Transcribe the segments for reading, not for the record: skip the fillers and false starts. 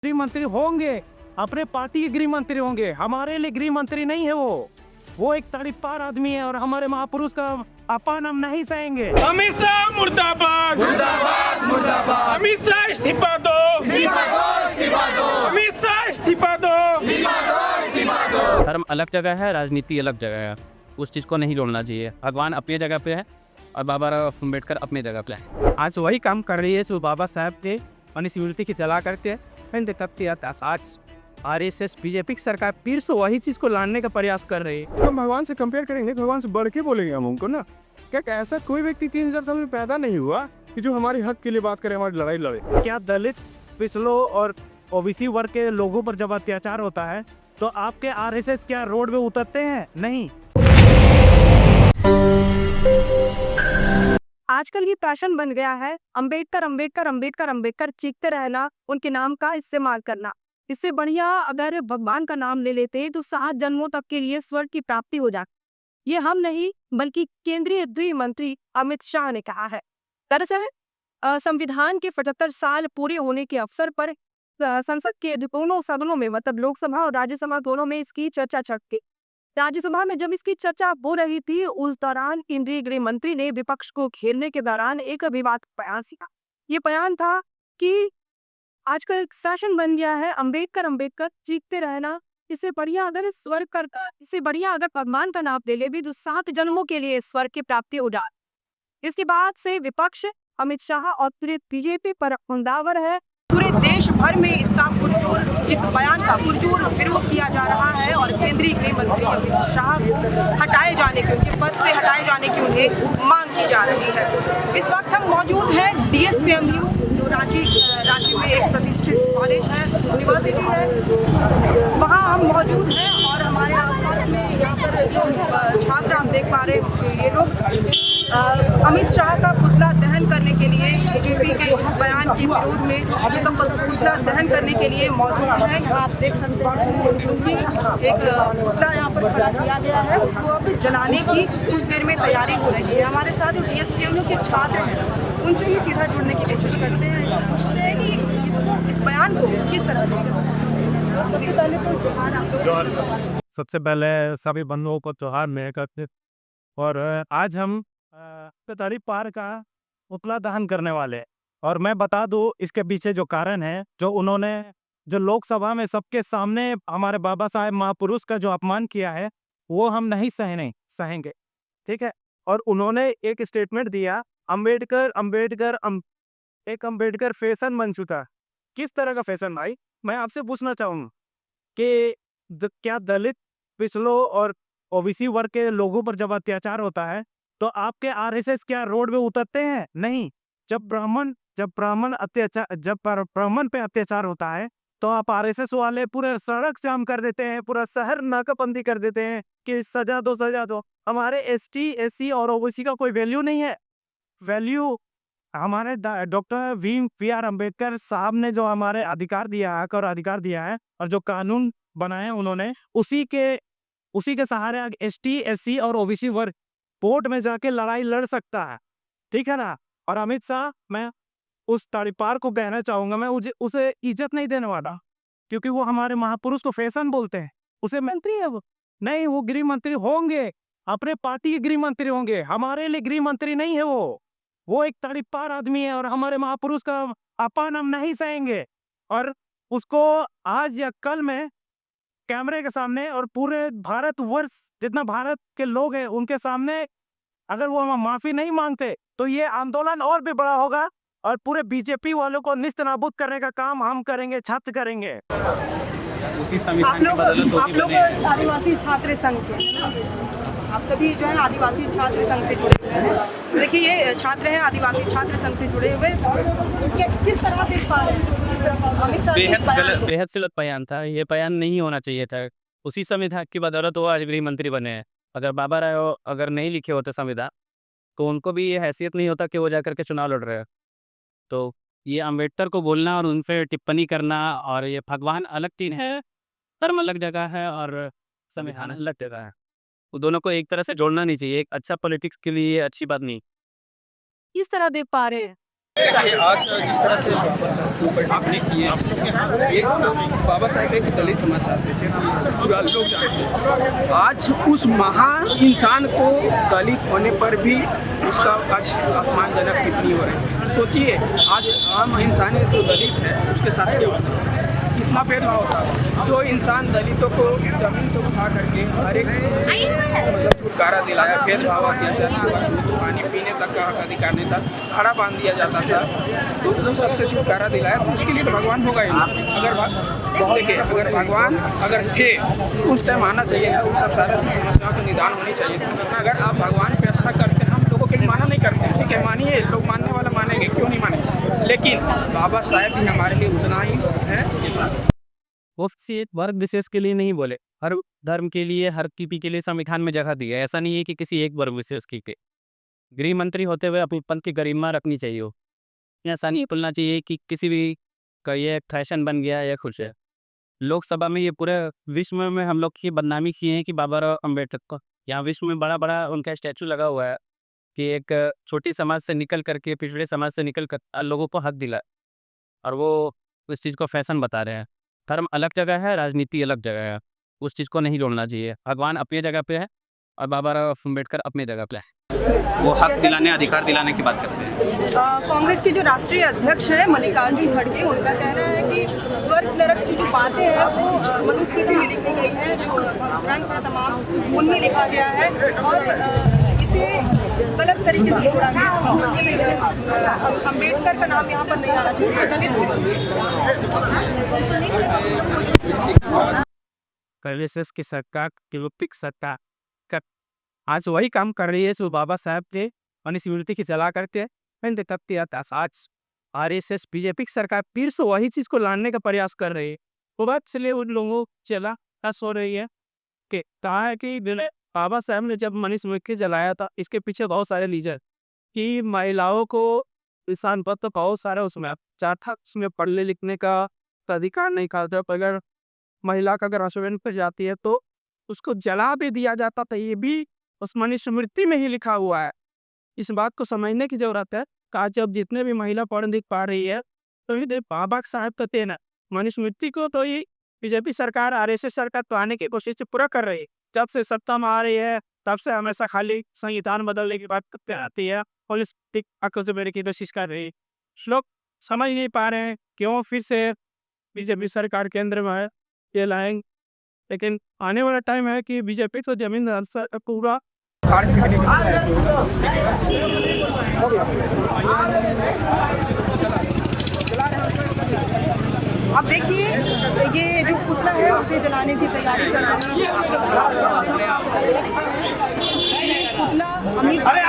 गृह मंत्री होंगे, अपने पार्टी के गृह मंत्री होंगे, हमारे लिए गृह मंत्री नहीं है वो एक तड़ीपार आदमी है और हमारे महापुरुष का अपमान हम नहीं सहेंगे। अमित शाह मुर्दाबाद मुर्दाबाद मुर्दाबाद। अमित शाह इस्तीफा दो अमित शाह इस्तीफा दो। धर्म अलग जगह है, राजनीति अलग जगह है, उस चीज़ को नहीं जोड़ना चाहिए। भगवान अपनी जगह पे है और बाबा साहब अम्बेडकर अपनी जगह पे है। आज वही काम कर रही है जो बाबा साहब के मनुस्मृति की चला करते हैं। आज RSS बीजेपी की सरकार फिर से वही चीज़ को लाने का प्रयास कर रही है। हम भगवान से कंपेयर करेंगे, भगवान से बढ़ के बोलेंगे हम उनको ना। क्या ऐसा कोई व्यक्ति 3000 साल में पैदा नहीं हुआ कि जो हमारे हक के लिए बात करे, हमारी लड़ाई लड़े। क्या दलित, पिछड़ों और ओबीसी वर्ग के लोगों पर जब अत्याचार होता है तो आपके RSS क्या रोड पे उतरते हैं? नहीं। आजकल ये फैशन बन गया है अंबेडकर अंबेडकर अंबेडकर अंबेडकर चीखते रहना, उनके नाम का इस्तेमाल करना। इससे बढ़िया अगर भगवान का नाम ले लेते तो 7 जन्मों तक के लिए स्वर्ग की प्राप्ति हो जाती। ये हम नहीं बल्कि केंद्रीय गृह मंत्री अमित शाह ने कहा है। दरअसल संविधान के 75 साल पूरे होने के अवसर पर संसद के दोनों सदनों में मतलब लोकसभा और राज्यसभा दोनों में इसकी चर्चा छिड़ गई। राज्यसभा में जब इसकी चर्चा हो रही थी उस दौरान केंद्रीय गृह मंत्री ने विपक्ष को घेरने के दौरान एक विवाद बयान दिया। ये बयान था कि आजकल एक फैशन बन गया है अंबेडकर अंबेडकर चीखते रहना, इससे बढ़िया अगर भगवान का नाम ले ले भी तो 7 जन्मों के लिए स्वर्ग की प्राप्ति हो जाए। इसके बाद से विपक्ष अमित शाह और पूरे बीजेपी पर हमलावर है। पूरे देश भर में इस बयान का पुरजोर विरोध किया जा रहा है और केंद्रीय गृह मंत्री अमित शाह को हटाए जाने की, उनके पद से हटाए जाने की उन्हें मांग की जा रही है। इस वक्त हम मौजूद हैं DSPMU जो रांची में एक प्रतिष्ठित कॉलेज है, यूनिवर्सिटी है, वहाँ हम मौजूद हैं और हमारे आसपास में यहाँ पर जो छात्र आप देख पा रहे हैं ये लोग अमित शाह का पुतला दहन करने के लिए बीजेपी के इस बयान के विरोध में पुतला दहन करने के लिए मौजूद है। यहाँ आप देख सकते हैं एक पुतला यहाँ पर खड़ा किया गया है, उसको अब जलाने की कुछ देर में तैयारी हो रही है। हमारे साथ जो DSPMU के छात्र हैं उनसे भी सीधा जुड़ने की कोशिश करते हैं, पूछते हैं कि इस बयान को किस तरह सबसे पहले तो सबसे पहले सभी बंधुओं को त्योहार में करते और आज हम तड़ीपार का पुतला दहन करने वाले हैं। और मैं बता दूं इसके पीछे जो कारण है, जो लोकसभा में सबके सामने हमारे बाबा साहेब महापुरुष का जो अपमान किया है वो हम नहीं सहेंगे, ठीक है। और उन्होंने एक स्टेटमेंट दिया एक अंबेडकर फैशन बन चुका। किस तरह का फैशन भाई? मैं आपसे पूछना चाहूँगा कि क्या दलित, पिछड़ों और ओबीसी वर्ग के लोगों पर जब अत्याचार होता है तो आपके RSS क्या रोड पे उतरते हैं? नहीं। जब ब्राह्मण पे अत्याचार होता है तो आप RSS वाले पूरे सड़क जाम कर देते हैं, पूरा शहर नाकाबंदी कर देते हैं कि सजा दो। हमारे ST SC और OBC का कोई वैल्यू नहीं है। वैल्यू हमारे डॉक्टर VR अम्बेडकर साहब ने जो हमारे अधिकार दिया है, हक और अधिकार दिया है और जो कानून बनाए उन्होंने, उसी के सहारे ST SC और OBC वर्ग कोर्ट में जाके लड़ाई लड़ सकता है, ठीक है ना। और अमित शाह, मैं उस तड़ीपार को कहना चाहूंगा, मैं उसे इज्जत नहीं देने वाला क्योंकि वो हमारे महापुरुष को फैशन बोलते हैं। उसे मंत्री है वो नहीं, वो गृह मंत्री होंगे, अपने पार्टी के गृह मंत्री होंगे, हमारे लिए गृह मंत्री नहीं है वो एक तड़ीपार आदमी है और हमारे महापुरुष का अपमान हम नहीं सहेंगे। और उसको आज या कल में कैमरे के सामने और पूरे भारतवर्ष जितना भारत के लोग हैं उनके सामने अगर वो माफी नहीं मांगते तो ये आंदोलन और भी बड़ा होगा और पूरे बीजेपी वालों को निस्तनाबूद करने का काम हम करेंगे, छात्र करेंगे। उसी आप संविधान के लोग बदौलत आप लोग आदिवासी छात्र संघ के, आप सभी जो है आदिवासी छात्र संघ से जुड़े हुए हैं। देखिए ये छात्र हैं आदिवासी छात्र संघ से जुड़े हुए, किस तरह देख पा रहे हैं अमित शाह बेहद गलत बयान था। ये बयान नहीं होना चाहिए था। उसी संविधान की बदौलत वो आज गृह मंत्री बने हैं। अगर बाबा राय अगर नहीं लिखे होते संविधान तो उनको भी ये हैसियत नहीं होता कि वो जाकर के चुनाव लड़ रहे हैं। तो ये अम्बेडकर को बोलना और उन पर टिप्पणी करना, और ये भगवान अलग चीज है, धर्म अलग जगह है और संविधान अलग जगह है, वो दोनों को एक तरह से जोड़ना नहीं चाहिए। एक अच्छा पॉलिटिक्स के लिए अच्छी बात नहीं। किस तरह देख पा रहे हैं आज जिस तरह से आपने किए एक बाबा साहेब एक दलित समाज चाहते थे पूरा लोग जानते हैं। आज उस महान इंसान को दलित होने पर भी उसका आज अपमानजनक टिप्पणी हो रही है। सोचिए आज आम इंसान जो दलित है उसके साथ क्या होता है, कितना भेदभाव होता है। जो इंसान दलितों को जमीन से उठा करके हर एक चीज़ से मतलब छुटकारा दिलाया, भेदभाव अत्याचार से पानी पीने तक का हक अधिकार नहीं था, खड़ा बांध दिया जाता था, तो उन सबसे छुटकारा दिलाया। तो उसके लिए तो भगवान होगा ही ना। अगर देखिए अगर भगवान अगर थे उस टाइम आना चाहिए था, उस सब सारा समस्याओं का निदान होनी चाहिए था। अगर आप भगवान पे आस्था करते हैं, हम लोगों के लिए माना नहीं करते हैं, ठीक है मानिए, लोग मानने वाला मानेंगे, क्यों नहीं मानेंगे, लेकिन बाबा साहेब भी हमारे लिए उतना ही है। वो किसी एक वर्ग विशेष के लिए नहीं बोले, हर धर्म के लिए, हर किसी के लिए संविधान में जगह दी है। ऐसा नहीं है कि किसी एक वर्ग विशेष की के गृह मंत्री होते हुए अपने पद की गरिमा रखनी चाहिए हो। ऐसा नहीं बोलना चाहिए कि किसी भी का ये फैशन बन गया या कुछ है। लोकसभा में ये पूरे विश्व में हम लोग की बदनामी किए हैं कि बाबा राव अम्बेडकर को यहाँ विश्व में बड़ा बड़ा उनका स्टैचू लगा हुआ है कि एक छोटी समाज से निकल करके, पिछड़े समाज से निकल कर लोगों को हक दिला, और वो उस चीज़ को फैशन बता रहे हैं। धर्म अलग जगह है, राजनीति अलग जगह है, उस चीज़ को नहीं जोड़ना चाहिए। भगवान अपनी जगह पे है और बाबा राव अम्बेडकर अपनी जगह पे है। वो हक दिलाने, अधिकार दिलाने की बात करते हैं। कांग्रेस के जो राष्ट्रीय अध्यक्ष है मल्लिकार्जुन खड़गे, उनका कहना है कि स्वर्ग नरक की जो बातें हैं वो मनुस्मृति में लिखी गई है, जो ग्रंथ है तमाम उनमें लिखा गया है, और इसे गलत तरीके से जोड़ा गया। अम्बेडकर का नाम यहाँ पर नहीं आना चाहिए। कांग्रेस की सरकार यूरोपिक सरकार आज वही काम कर रही है जो बाबा साहब के मनुस्मृति की चला करते हैं। आज RSS बीजेपी की सरकार फिर से वही चीज़ को लाने का प्रयास कर रही है। वो बात इसलिए उन लोगों चला हो रही है कि कहा है कि बाबा साहब ने जब मनुस्मृति जलाया था, इसके पीछे बहुत सारे रीजन कि महिलाओं को किसान पत्र बहुत सारा उसमें अत्याचार था, उसमें पढ़ने लिखने का अधिकार नहीं था। जब अगर महिला का अगर हस्बैंड पर जाती है तो उसको जला भी दिया जाता था, ये भी उस मनुस्मृति में ही लिखा हुआ है। इस बात को समझने की जरूरत है कि आज जब जितने भी महिला पढ़ लिख पा रही है तो ये बाबा साहब का देन है। मनुस्मृति को तो ये बीजेपी सरकार, RSS सरकार तो आने की कोशिश पूरा कर रही है। जब से सत्ता में आ रही है तब से हमेशा खाली संविधान बदलने की बात करते आती है, पॉलिटिक आक्रोश की कोशिश कर रही है। लोग समझ नहीं पा रहे हैं क्यों फिर से बीजेपी सरकार केंद्र में है, ये लाएंगे। लेकिन आने वाला टाइम है कि बीजेपी तो जमीन पूरा अब देखिए ये जो पुतला है उसे जलाने की तैयारी कर रहे हैं। पुतला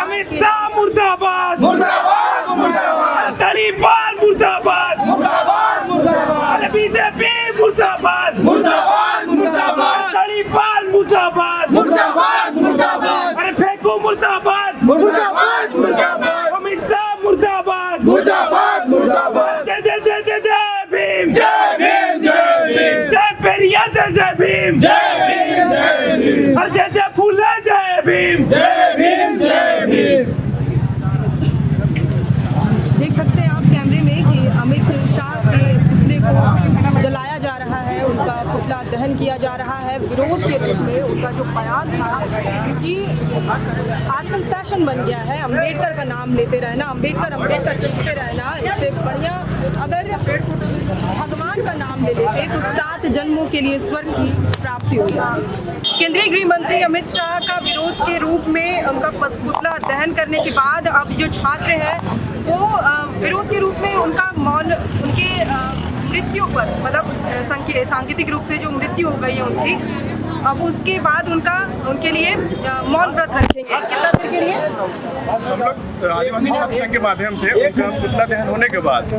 अमित शाह मुर्दाबाद, मुर्दाबाद, मुर्दाबाद, तालिबान मुर्दाबाद, मुर्दाबाद, मुर्दाबाद, बीजेपी मुर्दाबाद, मुर्दाबाद, मुर्दाबाद, तालिबान मुर्दाबाद, मुर्दाबाद, मुर्दाबाद, अरे फेंको मुर्दाबाद, मुर्दाबाद, मुर्दाबाद, अमित शाह मुर्दाबाद, मुर्दाबाद, मुर्दाबाद, जय जय जय जय जय भीम, जय भीम, जय भीम, जय पेरिया, जय भीम, जय भीम, जय भीम, और जय जय फूले, जय भीम, जय भीम, जय भीम। देख सकते हैं आप कैमरे में कि अमित शाह के पुतले को जलाया जा रहा है, उनका पुतला दहन किया जा रहा है विरोध के रूप में। उनका जो बयान था कि आजकल फैशन बन गया है अम्बेडकर का नाम लेते रहना, अम्बेडकर अम्बेडकर चीखते रहना, इससे बढ़िया अगर भगवान का नाम ले लेते तो 7 जन्मों के लिए स्वर्ग की प्राप्ति होगी। केंद्रीय गृह मंत्री अमित शाह का विरोध के रूप में उनका पुतला दहन करने के बाद अब जो छात्र हैं वो विरोध के रूप में उनका मौन, उनके मृत्यु पर मतलब सांकेतिक रूप से जो मृत्यु हो गई है उनकी, अब उसके बाद उनके लिए मौन व्रत रखेंगे। कितना देर के लिए? हम लोग आदिवासी छात्र संघ के माध्यम से उनका पुतला दहन होने के बाद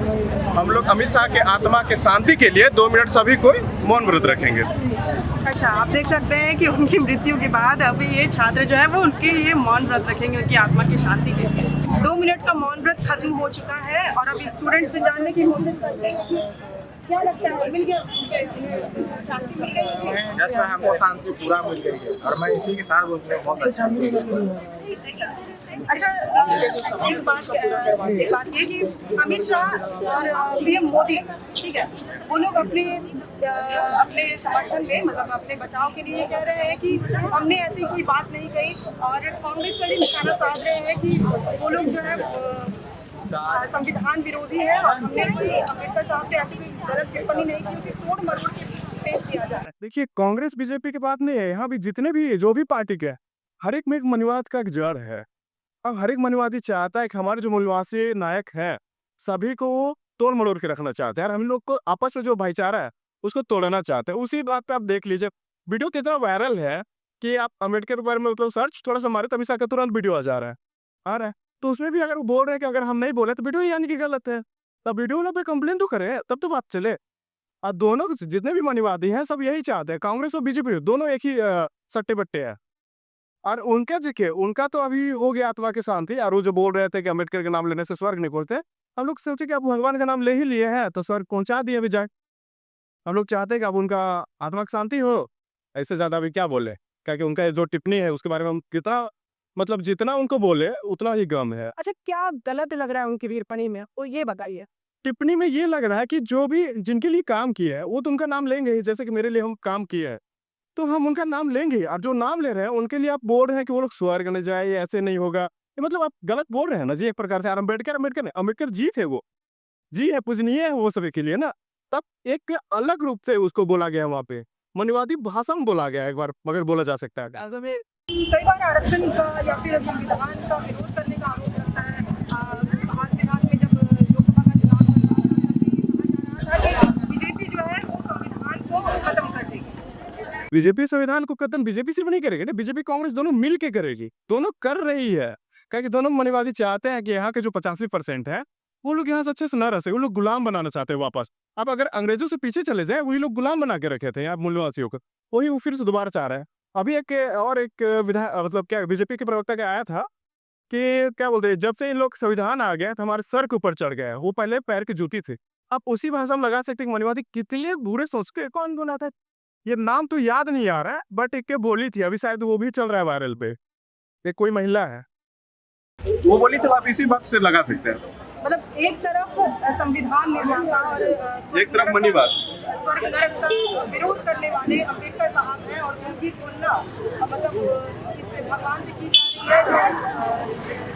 हम लोग अमित शाह के आत्मा के शांति के लिए 2 मिनट सभी कोई मौन व्रत रखेंगे। अच्छा, आप देख सकते हैं कि उनकी मृत्यु के बाद अभी ये छात्र जो है वो उनके लिए मौन व्रत रखेंगे, उनकी आत्मा की शांति के लिए। 2 मिनट का मौन व्रत खत्म हो चुका है और अभी स्टूडेंट से जानने की कोशिश करते हैं क्या लगता है मिल गया शांति मिल गई? जैसे हमको शांति पूरा मिल गई है और मैं इसी के साथ बोलते हैं बहुत अच्छा अच्छा एक बात ये कि अमित शाह और पीएम मोदी, ठीक है, वो लोग अपने समर्थन में, मतलब अपने बचाव के लिए कह रहे हैं कि हमने ऐसी कोई बात नहीं कही, और कांग्रेस पर भी निशाना साध रहे हैं कि वो लोग जो है संविधान विरोधी है और हमने कोई अम्बेडकर साहब से ऐसी कोई गलत टिप्पणी नहीं की, उसे तोड़ मरोड़ के पेश किया जा रहा है। देखिए, कांग्रेस बीजेपी की बात नहीं है, यहाँ भी जितने भी जो भी पार्टी के हैं, हर एक में एक मनुवाद का एक जड़ है। अब हर एक मनुवादी चाहता है कि हमारे जो मूलवासी नायक हैं, सभी को वो तोड़ मरोड़ के रखना चाहते हैं और हम लोग को आपस में जो भाईचारा है उसको तोड़ना चाहते हैं। उसी बात पे आप देख लीजिए, वीडियो तो इतना वायरल है कि आप अम्बेडकर के बारे में मतलब सर्च थोड़ा सा मारे तभी का तुरंत वीडियो आ रहा है। तो उसमें भी अगर वो बोल रहे हैं कि अगर हम नहीं बोले तो वीडियो यानी कि गलत है, तब वीडियो वाला पे कंप्लेन तो करे, तब तो बात चले। और दोनों जितने भी मनुवादी हैं सब यही चाहते हैं, कांग्रेस और बीजेपी दोनों एक ही सट्टे बट्टे हैं। और उनका देखिए, उनका तो अभी हो गया आत्मा की शांति, और वो जो बोल रहे थे कि अम्बेडकर के नाम लेने से स्वर्ग नहीं पहुंचते, हम लोग सोचे कि अब भगवान का नाम ले ही लिए हैं तो स्वर्ग पहुंचा दिए अभी जाए। हम लोग चाहते हैं कि अब उनका आत्मा की शांति हो, ऐसे ज्यादा अभी क्या बोले, क्योंकि उनका जो टिप्पणी है उसके बारे में हम कितना मतलब जितना उनको बोले उतना ही गम है। अच्छा, क्या गलत लग रहा है उनकी टिप्पणी में, वो ये बताइए। टिप्पणी में ये लग रहा है कि जो भी जिनके लिए काम किया है वो तो उनका नाम लेंगे ही, जैसे कि मेरे लिए हम काम किए हैं तो हम उनका नाम लेंगे, और जो नाम ले रहे हैं उनके लिए आप बोल रहे हैं कि वो लोग स्वर्ग न जाए, ये ऐसे नहीं होगा, ये मतलब आप गलत बोल रहे हैं ना जी एक प्रकार से। और अम्बेडकर जी थे, वो जी है, पूजनीय है वो सभी के लिए ना। तब एक अलग रूप से उसको बोला गया, वहाँ पे मनुवादी भाषा में बोला गया एक बार, मगर बोला जा सकता है। कई बार आरक्षण का या फिर संविधान का विरोध करने का आरोप लगता है। हाल फिलहाल में जब लोकसभा का चुनाव चल रहा था कि बीजेपी जो है वो संविधान को खत्म कर देगी। बीजेपी संविधान को खत्म बीजेपी सिर्फ नहीं करेगी ना, बीजेपी कांग्रेस दोनों मिल के करेगी, दोनों कर रही है, क्योंकि दोनों मनुवादी चाहते हैं कि यहाँ के जो 85% है वो लोग यहाँ से अच्छे से न रह सके, वो लोग गुलाम बनाना चाहते हैं वापस। अब अगर अंग्रेजों से पीछे चले जाए, वही लोग गुलाम बना के रखे थे यहाँ मूलवासियों को, वही वो फिर से दोबारा चाह रहे हैं। अभी एक मतलब क्या बीजेपी के प्रवक्ता का आया था कि क्या बोलते हैं, जब से इन लोग संविधान आ गया तो हमारे सर के ऊपर चढ़ गया है, वो पहले पैर की जूती थी। आप उसी भाषा में लगा सकते हैं कि मनुवादी कितने बुरे सोच के, कौन बनाता है ये नाम तो याद नहीं आ रहा है, बट एक के बोली थी, अभी शायद वो भी चल रहा है वायरल पे, ये कोई महिला है वो बोली तो आप इसी बात से लगा सकते हैं। मतलब एक तरफ संविधान निर्माता और एक तरफ मनुवाद, स्वर्ग नरक का विरोध करने वाले अम्बेडकर साहब हैं, और उनकी तुलना मतलब इससे भगवान से की जा रही है।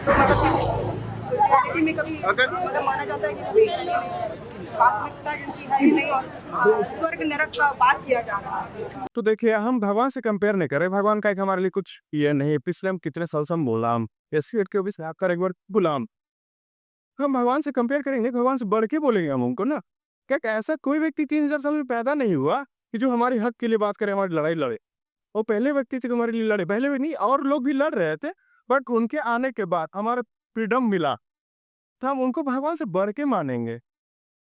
तो मतलब रियलिटी में कभी अगर- मतलब माना जाता है कि कभी वास्तविकता जिनकी है ही नहीं, और स्वर्ग नरक का बात किया जा रहा है। तो देखिए, हम भगवान से कंपेयर नहीं करें, भगवान का एक हमारे लिए कुछ ये नहीं, पिछले हम कितने साल से हम गुलाम, के भी कर एक बार गुलाम, हम भगवान से कंपेयर करेंगे, भगवान से बढ़ के बोलेंगे हम उनको ना। क्या ऐसा कोई व्यक्ति 3000 साल में पैदा नहीं हुआ कि जो हमारे हक के लिए बात करे, हमारी लड़ाई लड़े। वो पहले व्यक्ति थे हमारे लिए लड़े, पहले भी नहीं, और लोग भी लड़ रहे थे, बट उनके आने के बाद हमारा फ्रीडम मिला, तो हम उनको भगवान से बढ़ के मानेंगे।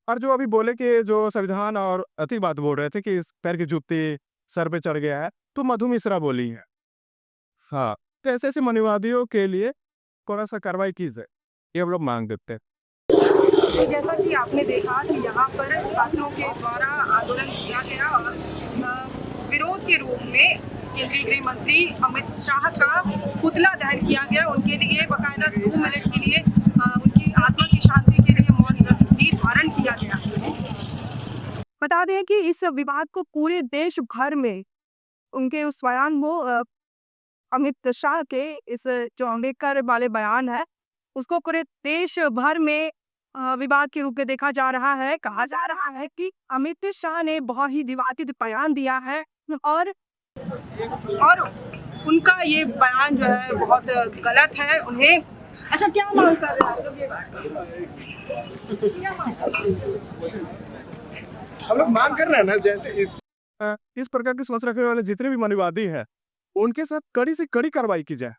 और जो अभी बोले कि जो संविधान और अति बात बोल रहे थे कि इस पैर की जूती सर पे चढ़ गया है, तो मधु मिश्रा बोली है। हाँ, तो ऐसे ऐसे मनुवादियों के लिए थोड़ा सा कार्रवाई कीजिए, ये हम लोग मांग देते हैं। जैसा कि आपने देखा कि यहाँ पर छात्रों के द्वारा आंदोलन किया गया, और विरोध के रूप में केंद्रीय गृह मंत्री अमित शाह का पुतला दहन किया गया। उनके लिए बाकायदा 2 मिनट के लिए उनकी आत्मा की शांति के लिए मौन व्रत भी धारण किया गया। बता दें कि इस विवाद को पूरे देश भर में उनके उस बयान वो अमित शाह के इस जो अम्बेडकर वाले बयान है उसको पूरे देश भर में विवाद के रूप में देखा जा रहा है। कहा जा रहा है कि अमित शाह ने बहुत ही विवादित बयान दिया है, और उनका ये बयान जो है बहुत गलत है। उन्हें अच्छा क्या मांग कर रहे हैं क्या मांग कर रहे हैं? हम लोग मांग कर रहे हैं ना, जैसे इस प्रकार की सोच रखने वाले जितने भी मनुवादी हैं उनके साथ कड़ी से कड़ी कार्रवाई की जाए।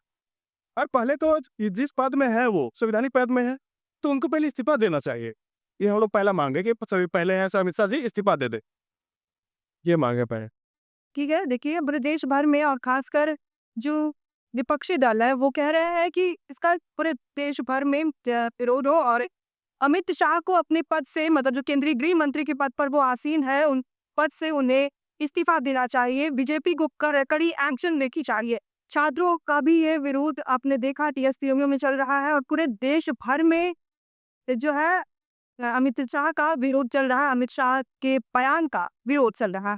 और पहले तो जिस पद में है वो संवैधानिक पद में है, तो उनको पहले इस्तीफा देना चाहिए। ये हम लोग पहला मांगे कि सभी पहले हैं अमित शाह जी इस्तीफा दे दे, ये मांगे पहले। ठीक है, देखिए पूरे देश भर में और खासकर जो विपक्षी दल है वो कह रहे हैं कि इसका पूरे देश भर में विरोध हो, और अमित शाह को अपने पद से, मतलब जो केंद्रीय गृह मंत्री के पद पर वो आसीन है, उन पद से उन्हें इस्तीफा देना चाहिए। बीजेपी को कड़ी एक्शन लेनी चाहिए। छात्रों का भी ये विरोध आपने देखा टीएसपीयूओं में चल रहा है और पूरे देश भर में जो है अमित शाह का विरोध चल रहा है, अमित शाह के बयान का विरोध चल रहा है।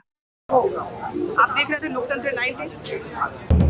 आप देख रहे थे लोकतंत्र 90।